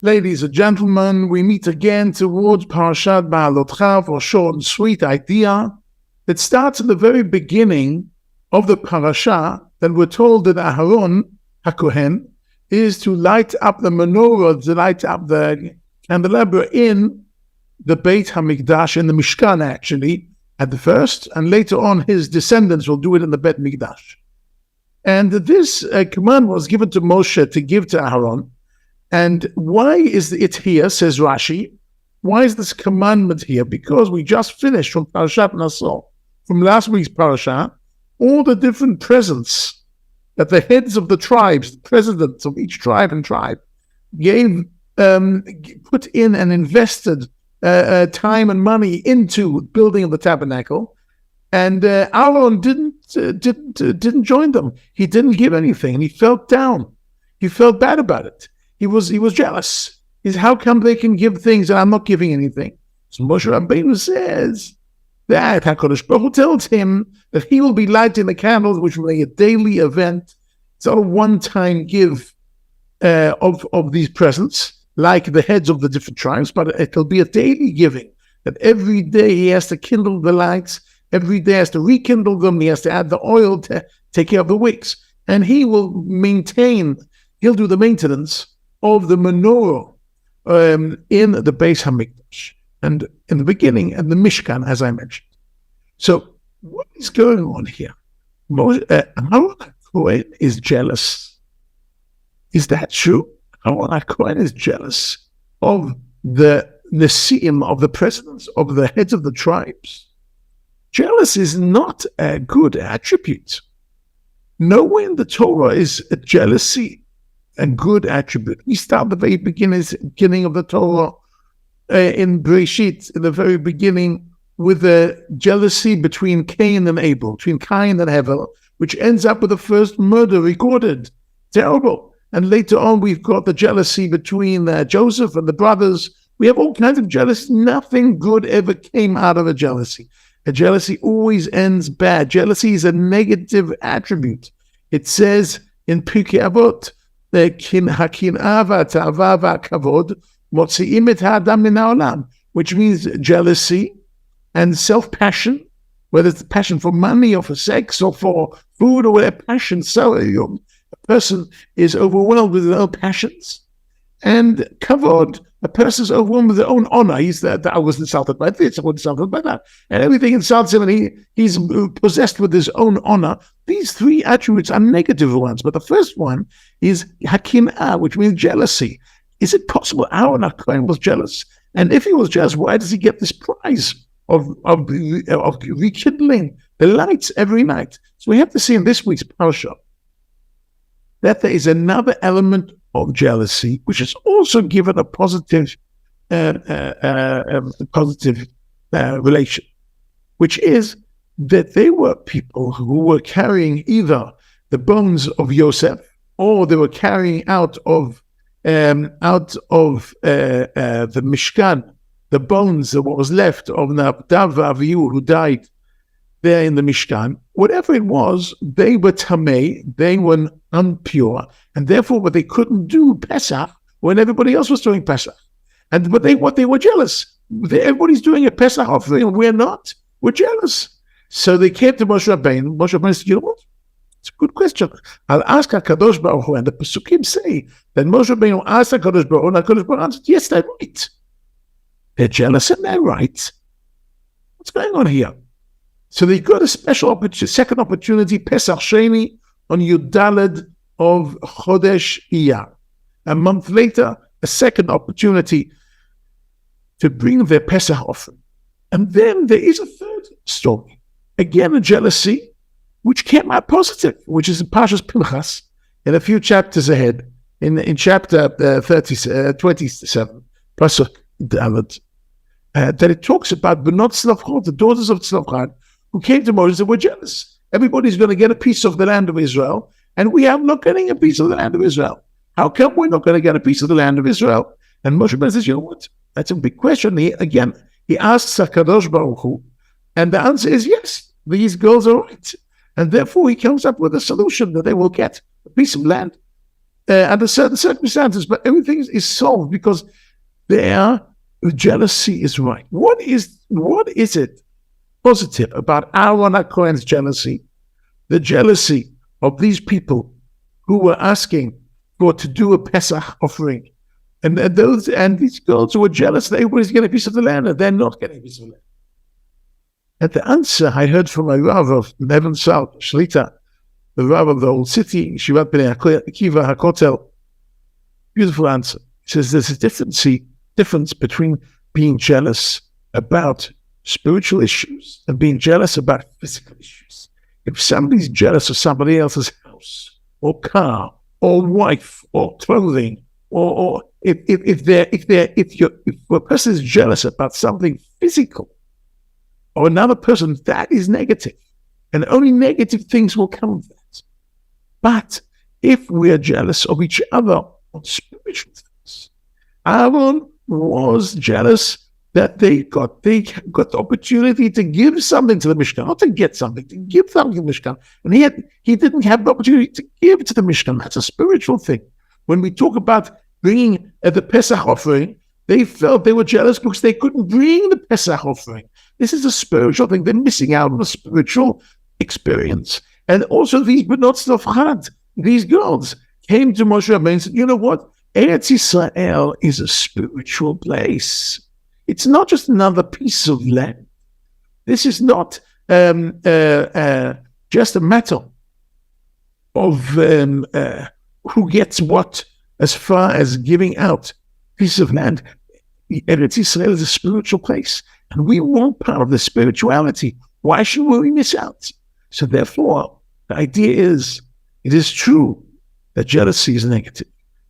Ladies and gentlemen, we meet again towards Parashat Ba'alotcha for a short and sweet idea that starts at the very beginning of the parasha, that we're told that Aharon HaKohen is to light up the menorah, to light up the candelabra in the Beit HaMikdash, in the Mishkan actually, at the first, and later on his descendants will do it in the Bet Mikdash. And this command was given to Moshe to give to Aharon. And why is it here, says Rashi? Why is this commandment here? Because we just finished from Parashat Naso, from last week's parasha, all the different presents that the heads of the tribes, the presidents of each tribe and tribe, gave, put in and invested time and money into building of the tabernacle. And Aaron didn't join them. He didn't give anything, and he felt down. He felt bad about it. He was jealous. He's, how come they can give things and I'm not giving anything? So Moshe Rabbeinu says that HaKadosh Baruch Hu tells him that he will be lighting the candles, which will be a daily event. It's not a one-time give of these presents, like the heads of the different tribes, but it'll be a daily giving, that every day he has to kindle the lights, every day he has to rekindle them, he has to add the oil to take care of the wicks, and he'll do the maintenance of the menorah in the Beis HaMikdash, and in the beginning, and the Mishkan, as I mentioned. So, what is going on here? Aaron HaKohen is jealous. Is that true? Aaron HaKohen is jealous of the Nesiim, of the presidents, of the heads of the tribes. Jealous is not a good attribute. Nowhere in the Torah is jealousy a good attribute. We start the very beginning of the Torah in Bereshit, in the very beginning, with the jealousy between Cain and Abel, between Cain and Hevel, which ends up with the first murder recorded. Terrible. And later on, we've got the jealousy between Joseph and the brothers. We have all kinds of jealousy. Nothing good ever came out of a jealousy. A jealousy always ends bad. Jealousy is a negative attribute. It says in Pirkei Avot, which means jealousy and self-passion, whether it's passion for money or for sex or for food or whatever passion. So a person is overwhelmed with their own passions. And kavod, a person is overwhelmed with their own honor. He's that I was insulted by this, I was insulted by that. And everything insults him, and he's possessed with his own honor. These three attributes are negative ones. But the first one is hakinah, which means jealousy. Is it possible Aaron HaKohen was jealous? And if he was jealous, why does he get this prize of rekindling the lights every night? So we have to see in this week's parasha that there is another element of jealousy, which is also given a positive relation, which is that they were people who were carrying either the bones of Yosef, or they were carrying out of the Mishkan the bones of what was left of Nadav Avihu, who died there in the Mishkan. Whatever it was, they were tamei, they were impure, and therefore what they couldn't do Pesach when everybody else was doing Pesach. And what they were jealous. Everybody's doing a Pesach offering, and we're not. We're jealous. So they came to Moshe Rabbeinu. Moshe Rabbeinu said, you know what? It's a good question. I'll ask HaKadosh Baruch Hu. And the Pesukim say that Moshe Rabbeinu asked HaKadosh Baruch Hu, and HaKadosh Baruch Hu answered, yes, they're right. They're jealous and they're right. What's going on here? So they got a special opportunity, second opportunity, Pesach Sheni, on Yud Daled of Chodesh Iyar. A month later, a second opportunity to bring their Pesach offering. And then there is a third story. Again, a jealousy, which came out positive, which is in Parshas Pinchas, in a few chapters ahead, in chapter 27, Pasuk Daled, that it talks about Benot Tzlafchad, the daughters of Tzlafchad, who came to Moses and were jealous. Everybody's going to get a piece of the land of Israel, and we are not getting a piece of the land of Israel. How come we're not going to get a piece of the land of Israel? And Moshe Rabbeinu says, you know what? That's a big question. He asks HaKadosh Baruch Hu, and the answer is yes, these girls are right. And therefore he comes up with a solution that they will get a piece of land. under certain circumstances, but everything is solved because their jealousy is right. What is it positive about Aaron HaKohen's jealousy? The jealousy of these people who were asking to do a Pesach offering. And these girls who were jealous that everybody's getting a piece of the land, and they're not getting a piece of the land. And the answer I heard from a Rav of Neven South, Shlita, the Rav of the old city, Shivat Bnei Akiva HaKotel. Beautiful answer. He says there's a difference between being jealous about spiritual issues and being jealous about physical issues. If somebody's jealous of somebody else's house or car or wife or clothing, or if a person is jealous about something physical or another person, that is negative, and only negative things will come of that. But if we are jealous of each other on spiritual things, Aaron was jealous that they got the opportunity to give something to the Mishkan, not to get something, to give something to the Mishkan. And he didn't have the opportunity to give to the Mishkan. That's a spiritual thing. When we talk about bringing the Pesach offering, they felt they were jealous because they couldn't bring the Pesach offering. This is a spiritual thing. They're missing out on a spiritual experience. And also these Benot Tzlofchad, these girls, came to Moshe Rabbeinu and said, you know what? Eretz Yisrael is a spiritual place. It's not just another piece of land. This is not just a matter of who gets what as far as giving out piece of land. Eretz Yisrael is a spiritual place, and we want part of the spirituality. Why should we miss out? So therefore, the idea is, it is true that jealousy is negative,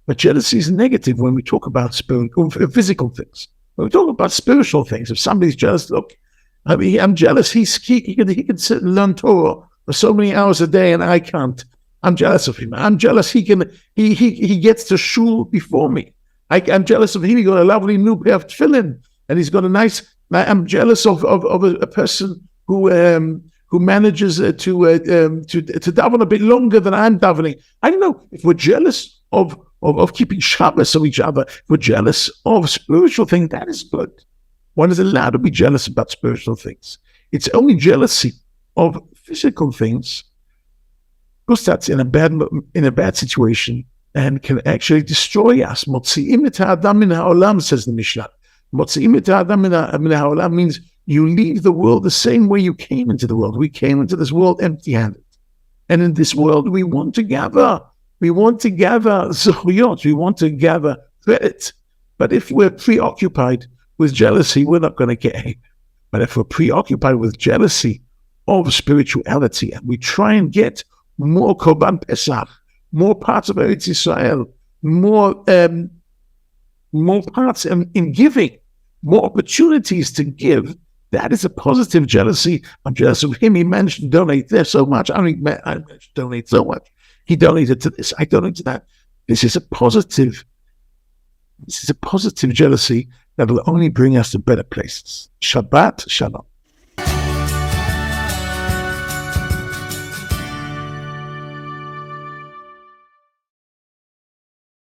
but jealousy is negative when we talk about physical things. When we talk about spiritual things, if somebody's jealous, look, I'm jealous. He can sit and learn Torah for so many hours a day, and I can't. I'm jealous of him. I'm jealous. He gets to shul before me. I'm jealous of him. He got a lovely new pair of tefillin, and he's got a nice. I'm jealous of a person who manages to daven a bit longer than I'm davening. I don't know if we're jealous of keeping Shabbos of each other. If we're jealous of spiritual things, that is good. One is allowed to be jealous about spiritual things. It's only jealousy of physical things, because that's in a bad situation and can actually destroy us. Motzi'im et ha'adam min ha'olam, says the Mishnah. Motzi'im et ha'adam min ha'olam means you leave the world the same way you came into the world. We came into this world empty-handed. And in this world, we want to gather. We want to gather zechuyot. We want to gather credit. But if we're preoccupied with jealousy, we're not going to get it. But if we're preoccupied with jealousy of spirituality, and we try and get more Korban Pesach, more parts of Eretz Yisrael, more parts in giving, more opportunities to give, that is a positive jealousy. I'm jealous of him. He managed to donate there so much. I managed to donate so much. He donated to this. I donated to that. This is a positive jealousy that will only bring us to better places. Shabbat Shalom.